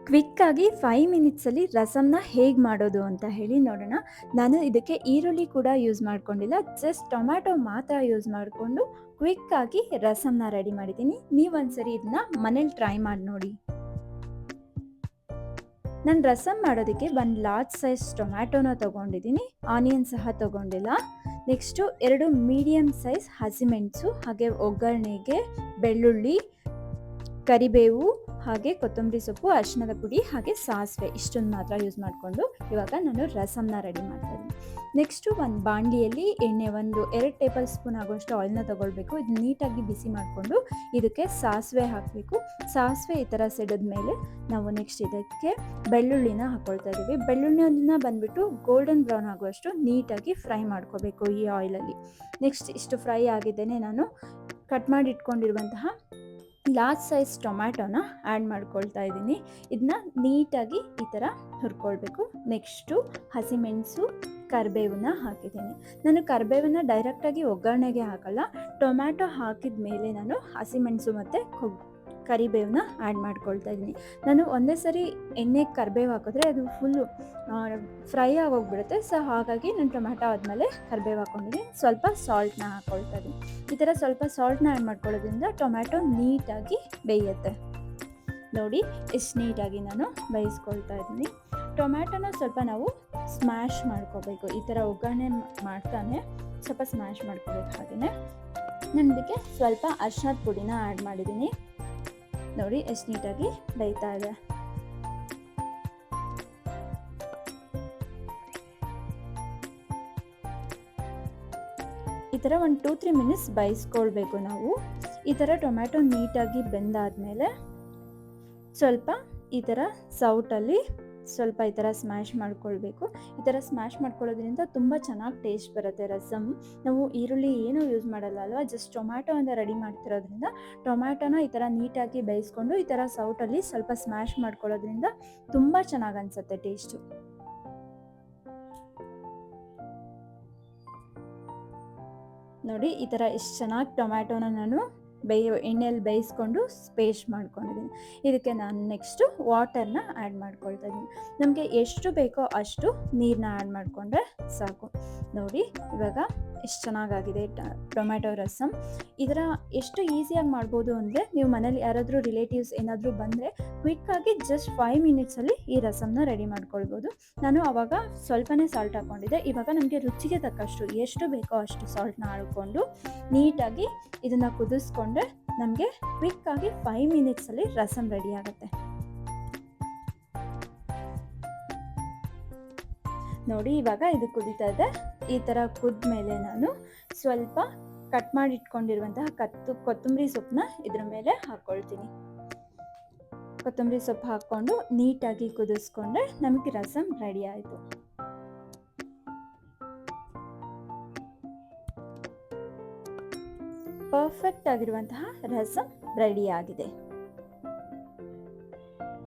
ಕ್ವಿಕ್ಕಾಗಿ 5 ಮಿನಿಟ್ಸಲ್ಲಿ ರಸಮ್ನ ಹೇಗೆ ಮಾಡೋದು ಅಂತ ಹೇಳಿ ನೋಡೋಣ. ನಾನು ಇದಕ್ಕೆ ಈರುಳ್ಳಿ ಕೂಡ ಯೂಸ್ ಮಾಡ್ಕೊಂಡಿಲ್ಲ. ಜಸ್ಟ್ ಟೊಮ್ಯಾಟೊ ಮಾತ್ರ ಯೂಸ್ ಮಾಡಿಕೊಂಡು ಕ್ವಿಕ್ಕಾಗಿ ರಸಮ್ನ ರೆಡಿ ಮಾಡಿದ್ದೀನಿ. ನೀವೊಂದ್ಸರಿ ಇದನ್ನ ಮನೇಲಿ ಟ್ರೈ ಮಾಡಿ ನೋಡಿ. ನಾನು ರಸಮ್ ಮಾಡೋದಕ್ಕೆ ಒಂದು ಲಾರ್ಜ್ ಸೈಜ್ ಟೊಮ್ಯಾಟೊನ ತೊಗೊಂಡಿದ್ದೀನಿ. ಆನಿಯನ್ ಸಹ ತೊಗೊಂಡಿಲ್ಲ. ನೆಕ್ಸ್ಟು 2 ಮೀಡಿಯಮ್ ಸೈಜ್ ಹಸಿಮೆಣಸು, ಹಾಗೆ ಒಗ್ಗರಣೆಗೆ ಬೆಳ್ಳುಳ್ಳಿ, ಕರಿಬೇವು, ಹಾಗೆ ಕೊತ್ತಂಬರಿ ಸೊಪ್ಪು, ಅರಿಶಿಣದ ಪುಡಿ, ಹಾಗೆ ಸಾಸಿವೆ ಇಷ್ಟೊಂದು ಮಾತ್ರ ಯೂಸ್ ಮಾಡಿಕೊಂಡು ಇವಾಗ ನಾನು ರಸಮ್ನ ರೆಡಿ ಮಾಡ್ತಾ ಇದ್ದೀನಿ. ನೆಕ್ಸ್ಟು ಒಂದು ಬಾಣಲಿಯಲ್ಲಿ ಎಣ್ಣೆ ಒಂದು 2 ಟೇಬಲ್ ಸ್ಪೂನ್ ಆಗುವಷ್ಟು ಆಯಿಲ್ನ ತೊಗೊಳ್ಬೇಕು. ಇದು ನೀಟಾಗಿ ಬಿಸಿ ಮಾಡಿಕೊಂಡು ಇದಕ್ಕೆ ಸಾಸಿವೆ ಹಾಕಬೇಕು. ಸಾಸಿವೆ ಈ ಥರ ಸಿಡಿದ ಮೇಲೆ ನಾವು ನೆಕ್ಸ್ಟ್ ಇದಕ್ಕೆ ಬೆಳ್ಳುಳ್ಳಿನ ಹಾಕ್ಕೊಳ್ತಾ ಇದ್ದೀವಿ. ಬೆಳ್ಳುಳ್ಳಿನ ಬಂದುಬಿಟ್ಟು ಗೋಲ್ಡನ್ ಬ್ರೌನ್ ಆಗುವಷ್ಟು ನೀಟಾಗಿ ಫ್ರೈ ಮಾಡ್ಕೋಬೇಕು ಈ ಆಯಿಲಲ್ಲಿ. ನೆಕ್ಸ್ಟ್ ಇಷ್ಟು ಫ್ರೈ ಆಗಿದ್ದೇನೆ ನಾನು ಕಟ್ ಮಾಡಿ ಇಟ್ಕೊಂಡಿರುವಂತಹ ಲಾರ್ಜ್ ಸೈಜ್ ಟೊಮ್ಯಾಟೊನ ಆ್ಯಡ್ ಮಾಡ್ಕೊಳ್ತಾ ಇದ್ದೀನಿ. ಇದನ್ನ ನೀಟಾಗಿ ಈ ಥರ ಹುರ್ಕೊಳ್ಬೇಕು. ನೆಕ್ಸ್ಟು ಹಸಿಮೆಣಸು, ಕರಿಬೇವನ್ನ ಹಾಕಿದ್ದೀನಿ. ನಾನು ಕರಿಬೇವನ್ನ ಡೈರೆಕ್ಟಾಗಿ ಒಗ್ಗರಣೆಗೆ ಹಾಕಲ್ಲ. ಟೊಮ್ಯಾಟೊ ಹಾಕಿದ ಮೇಲೆ ನಾನು ಹಸಿಮೆಣಸು ಮತ್ತು ಕರಿಬೇವನ್ನ ಆ್ಯಡ್ ಮಾಡ್ಕೊಳ್ತಾ ಇದ್ದೀನಿ. ನಾನು ಒಂದೇ ಸರಿ ಎಣ್ಣೆಗೆ ಕರಿಬೇವು ಹಾಕಿದ್ರೆ ಅದು ಫುಲ್ಲು ಫ್ರೈ ಆಗೋಗ್ಬಿಡುತ್ತೆ. ಸೊ ಹಾಗಾಗಿ ನಾನು ಟೊಮ್ಯಾಟೊ ಆದಮೇಲೆ ಕರಿಬೇವು ಹಾಕ್ಕೊಂಡಿದ್ದೀನಿ. ಸ್ವಲ್ಪ ಸಾಲ್ಟ್ನ ಹಾಕ್ಕೊಳ್ತಾ ಇದ್ದೀನಿ. ಈ ಥರ ಸ್ವಲ್ಪ ಸಾಲ್ಟ್ನ ಆ್ಯಡ್ ಮಾಡ್ಕೊಳ್ಳೋದ್ರಿಂದ ಟೊಮ್ಯಾಟೊ ನೀಟಾಗಿ ಬೇಯುತ್ತೆ. ನೋಡಿ ಎಷ್ಟು ನೀಟಾಗಿ ನಾನು ಬೇಯಿಸ್ಕೊಳ್ತಾ ಇದ್ದೀನಿ. ಟೊಮ್ಯಾಟೊನ ಸ್ವಲ್ಪ ನಾವು ಸ್ಮ್ಯಾಶ್ ಮಾಡ್ಕೋಬೇಕು. ಈ ಥರ ಒಗ್ಗರಣೆ ಮಾಡ್ತಾನೆ ಸ್ವಲ್ಪ ಸ್ಮ್ಯಾಶ್ ಮಾಡ್ಕೋಬೇಕು. ಹಾಗೆಯೇ ನಾನು ಇದಕ್ಕೆ ಸ್ವಲ್ಪ ಅರಿಶಿಣದ ಪುಡಿನ ಆ್ಯಡ್ ಮಾಡಿದ್ದೀನಿ. ನೋಡಿ ಎಷ್ಟು ನೀಟಾಗಿ ಬೇಯ್ತಾ ಇದೆ. ಈ ಥರ ಒಂದು 2-3 ಮಿನಿಟ್ಸ್ ಬೇಯಿಸ್ಕೊಳ್ಬೇಕು ನಾವು. ಈ ಥರ ಟೊಮ್ಯಾಟೊ ನೀಟಾಗಿ ಬೆಂದಾದಮೇಲೆ ಸ್ವಲ್ಪ ಈ ಥರ ಸೌಟಲ್ಲಿ ಸ್ವಲ್ಪ ಈ ಥರ ಸ್ಮ್ಯಾಶ್ ಮಾಡ್ಕೊಳ್ಬೇಕು. ಈ ಥರ ಸ್ಮ್ಯಾಶ್ ಮಾಡ್ಕೊಳ್ಳೋದ್ರಿಂದ ತುಂಬ ಚೆನ್ನಾಗಿ ಟೇಸ್ಟ್ ಬರುತ್ತೆ ರಸಮ್. ನಾವು ಈರುಳ್ಳಿ ಏನೂ ಯೂಸ್ ಮಾಡಲ್ಲ ಅಲ್ವಾ, ಜಸ್ಟ್ ಟೊಮ್ಯಾಟೊ ಅಂತ ರೆಡಿ ಮಾಡ್ತಿರೋದ್ರಿಂದ ಟೊಮ್ಯಾಟೊನ ಈ ಥರ ನೀಟಾಗಿ ಬೇಯಿಸ್ಕೊಂಡು ಈ ಥರ ಸೌಟಲ್ಲಿ ಸ್ವಲ್ಪ ಸ್ಮ್ಯಾಶ್ ಮಾಡ್ಕೊಳ್ಳೋದ್ರಿಂದ ತುಂಬ ಚೆನ್ನಾಗಿ ಅನಿಸುತ್ತೆ ಟೇಸ್ಟು. ನೋಡಿ ಈ ಥರ ಎಷ್ಟು ಚೆನ್ನಾಗಿ ಟೊಮ್ಯಾಟೊನ ನಾನು ಎಣ್ಣೆಯಲ್ಲಿ ಬೇಯಿಸ್ಕೊಂಡು ಪೇಸ್ಟ್ ಮಾಡ್ಕೊಂಡಿದ್ದೀನಿ. ಇದಕ್ಕೆ ನಾನು ನೆಕ್ಸ್ಟು ವಾಟರ್ನ ಆ್ಯಡ್ ಮಾಡ್ಕೊಳ್ತಾ ಇದ್ದೀನಿ. ನಮಗೆ ಎಷ್ಟು ಬೇಕೋ ಅಷ್ಟು ನೀರನ್ನ ಆ್ಯಡ್ ಮಾಡಿಕೊಂಡ್ರೆ ಸಾಕು. ನೋಡಿ ಇವಾಗ ಎಷ್ಟು ಚೆನ್ನಾಗಾಗಿದೆ ಟೊಮ್ಯಾಟೊ ರಸಮ್. ಇದರ ಎಷ್ಟು ಈಸಿಯಾಗಿ ಮಾಡ್ಬೋದು ಅಂದರೆ, ನೀವು ಮನೇಲಿ ಯಾರಾದರೂ ರಿಲೇಟಿವ್ಸ್ ಏನಾದರೂ ಬಂದರೆ ಕ್ವಿಕ್ಕಾಗಿ ಜಸ್ಟ್ 5 ಮಿನಿಟ್ಸಲ್ಲಿ ಈ ರಸಮ್ನ ರೆಡಿ ಮಾಡ್ಕೊಳ್ಬೋದು. ನಾನು ಆವಾಗ ಸ್ವಲ್ಪನೇ ಸಾಲ್ಟ್ ಹಾಕ್ಕೊಂಡಿದ್ದೆ. ಇವಾಗ ನಮಗೆ ರುಚಿಗೆ ತಕ್ಕಷ್ಟು ಎಷ್ಟು ಬೇಕೋ ಅಷ್ಟು ಸಾಲ್ಟ್ನ ಹಾಕ್ಕೊಂಡು ನೀಟಾಗಿ ಇದನ್ನು ಕುದಿಸ್ಕೊಂಡ್ರೆ ನಮಗೆ ಕ್ವಿಕ್ಕಾಗಿ 5 ಮಿನಿಟ್ಸಲ್ಲಿ ರಸಮ್ ರೆಡಿ ಆಗುತ್ತೆ. ನೋಡಿ ಇವಾಗ ಇದು ಕುದೀತಾ ಇದೆ. ಈ ಥರ ಕುದ್ದ ಮೇಲೆ ನಾನು ಸ್ವಲ್ಪ ಕಟ್ ಮಾಡಿ ಇಟ್ಕೊಂಡಿರುವಂತಹ ಕೊತ್ತಂಬರಿ ಸೊಪ್ಪನ್ನ ಇದ್ರ ಮೇಲೆ ಹಾಕ್ಕೊಳ್ತೀನಿ. ಕೊತ್ತಂಬರಿ ಸೊಪ್ಪು ಹಾಕ್ಕೊಂಡು ನೀಟಾಗಿ ಕುದಿಸ್ಕೊಂಡ್ರೆ ನಮಗೆ ರಸಮ್ ರೆಡಿ ಆಯಿತು. ಪರ್ಫೆಕ್ಟ್ ಆಗಿರುವಂತಹ ರಸಮ್ ರೆಡಿ ಆಗಿದೆ.